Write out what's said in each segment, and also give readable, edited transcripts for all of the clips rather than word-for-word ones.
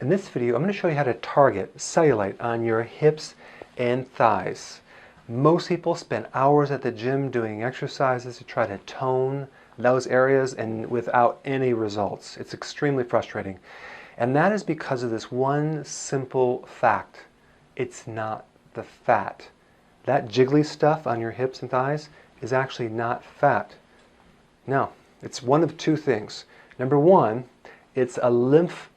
In this video, I'm going to show you how to target cellulite on your hips and thighs. Most people spend hours at the gym doing exercises to try to tone those areas and without any results. It's extremely frustrating. And that is because of this one simple fact. It's not the fat. That jiggly stuff on your hips and thighs is actually not fat. No, it's one of two things. Number one, it's a lymph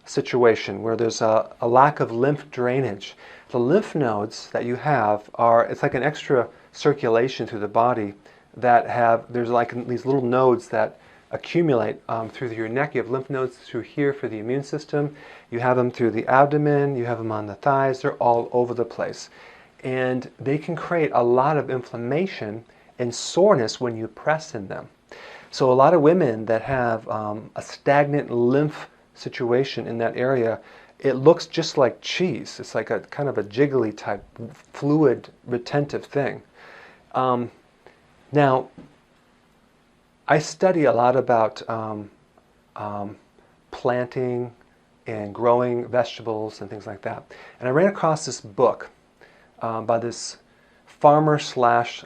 situation where there's a lack of lymph drainage. The lymph nodes that you have it's like an extra circulation through the body that there's like these little nodes that accumulate through your neck. You have lymph nodes through here for the immune system. You have them through the abdomen. You have them on the thighs. They're all over the place. And they can create a lot of inflammation and soreness when you press in them. So a lot of women that have a stagnant lymph situation in that area, it looks just like cheese. It's like a kind of a jiggly type fluid retentive thing. Now, I study a lot about planting and growing vegetables and things like that. And I ran across this book by this farmer slash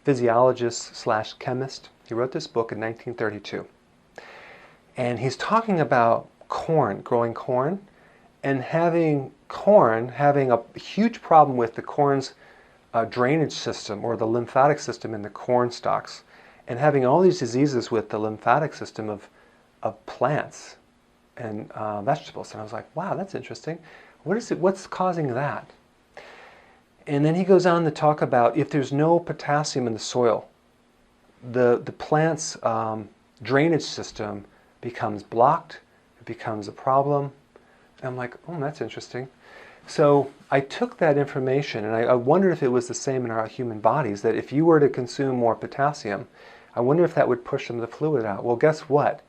physiologist slash chemist. He wrote this book in 1932. And he's talking about corn, growing corn, and having a huge problem with the corn's drainage system or the lymphatic system in the corn stalks, and having all these diseases with the lymphatic system of plants and vegetables. And I was like, wow, that's interesting. What's causing that? And then he goes on to talk about if there's no potassium in the soil, the plant's drainage system becomes blocked, it becomes a problem. And I'm like, oh, that's interesting. So I took that information and I wondered if it was the same in our human bodies, that if you were to consume more potassium, I wonder if that would push some of the fluid out. Well, guess what?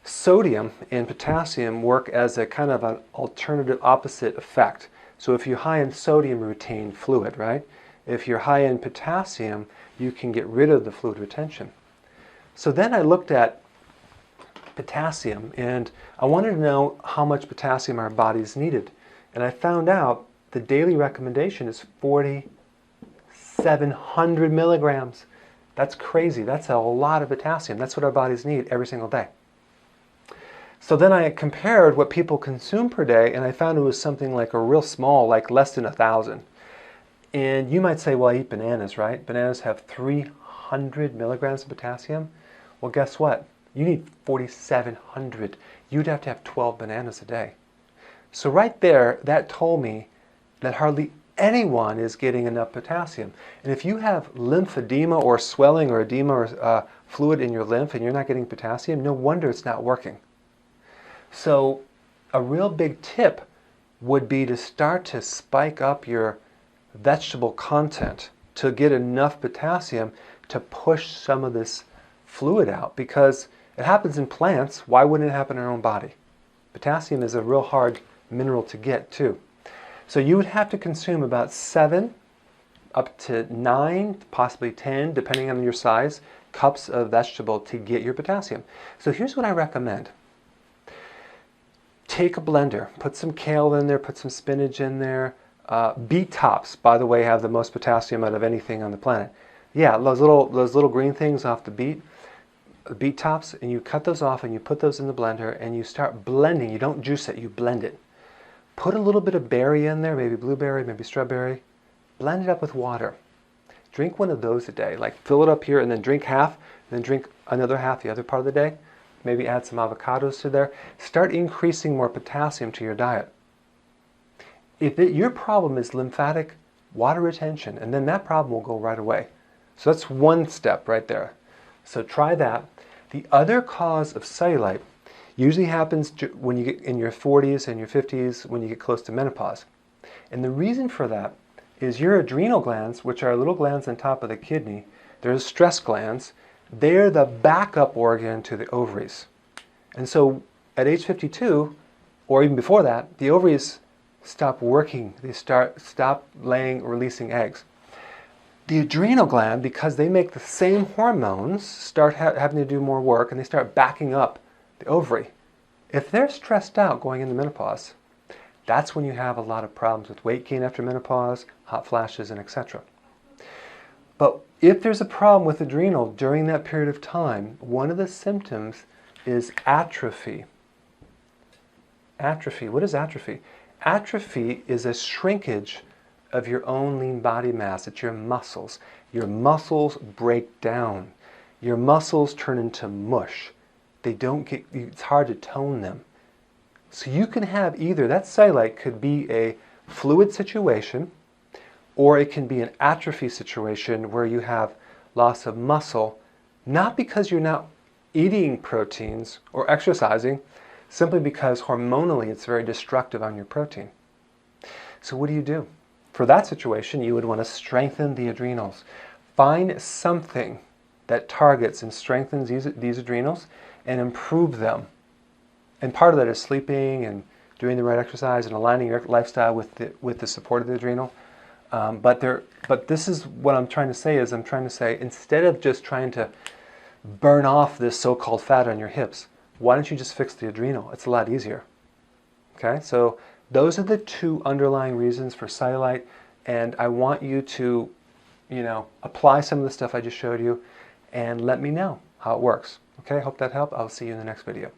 Sodium and potassium work as a kind of an alternative opposite effect. So if you're high in sodium, you retain fluid, right? If you're high in potassium, you can get rid of the fluid retention. So then I looked at potassium, and I wanted to know how much potassium our bodies needed. And I found out the daily recommendation is 4,700 milligrams. That's crazy. That's a lot of potassium. That's what our bodies need every single day. So then I compared what people consume per day, and I found it was something like a real small, like less than 1,000. And you might say, well, I eat bananas, right? Bananas have 300 milligrams of potassium. Well, guess what? You need 4,700. You'd have to have 12 bananas a day. So right there, that told me that hardly anyone is getting enough potassium. And if you have lymphedema or swelling or edema or fluid in your lymph and you're not getting potassium, no wonder it's not working. So a real big tip would be to start to spike up your vegetable content to get enough potassium to push some of this fluid out, because it happens in plants. Why wouldn't it happen in our own body? Potassium is a real hard mineral to get too. So you would have to consume about 7 up to 9, possibly 10, depending on your size, cups of vegetable to get your potassium. So here's what I recommend. Take a blender, put some kale in there, put some spinach in there. Beet tops, by the way, have the most potassium out of anything on the planet. Yeah, those little green things off the beet tops, and you cut those off and you put those in the blender and you start blending. You don't juice it, you blend it. Put a little bit of berry in there, maybe blueberry, maybe strawberry. Blend it up with water. Drink one of those a day. Like fill it up here and then drink half, and then drink another half the other part of the day. Maybe add some avocados to there. Start increasing more potassium to your diet. If your problem is lymphatic water retention, and then that problem will go right away. So that's one step right there. So try that. The other cause of cellulite usually happens when you get in your 40s and your 50s, when you get close to menopause. And the reason for that is your adrenal glands, which are little glands on top of the kidney, they're stress glands. They're the backup organ to the ovaries. And so at age 52, or even before that, the ovaries stop working. They stop releasing eggs. The adrenal gland, because they make the same hormones, start having to do more work, and they start backing up the ovary. If they're stressed out going into menopause, that's when you have a lot of problems with weight gain after menopause, hot flashes, and etc. But if there's a problem with adrenal during that period of time, one of the symptoms is atrophy. Atrophy. What is atrophy? Atrophy is a shrinkage of your own lean body mass. It's your muscles. Your muscles break down. Your muscles turn into mush. They don't get, it's hard to tone them. So you can have either, that cellulite could be a fluid situation, or it can be an atrophy situation where you have loss of muscle, not because you're not eating proteins or exercising, simply because hormonally it's very destructive on your protein. So what do you do? For that situation, you would want to strengthen the adrenals. Find something that targets and strengthens these adrenals and improve them. And part of that is sleeping and doing the right exercise and aligning your lifestyle with the support of the adrenal. But this is what I'm trying to say is I'm trying to say, instead of just trying to burn off this so-called fat on your hips, why don't you just fix the adrenal? It's a lot easier. Okay, so those are the two underlying reasons for cellulite, and I want you to, apply some of the stuff I just showed you and let me know how it works. Okay, hope that helped. I'll see you in the next video.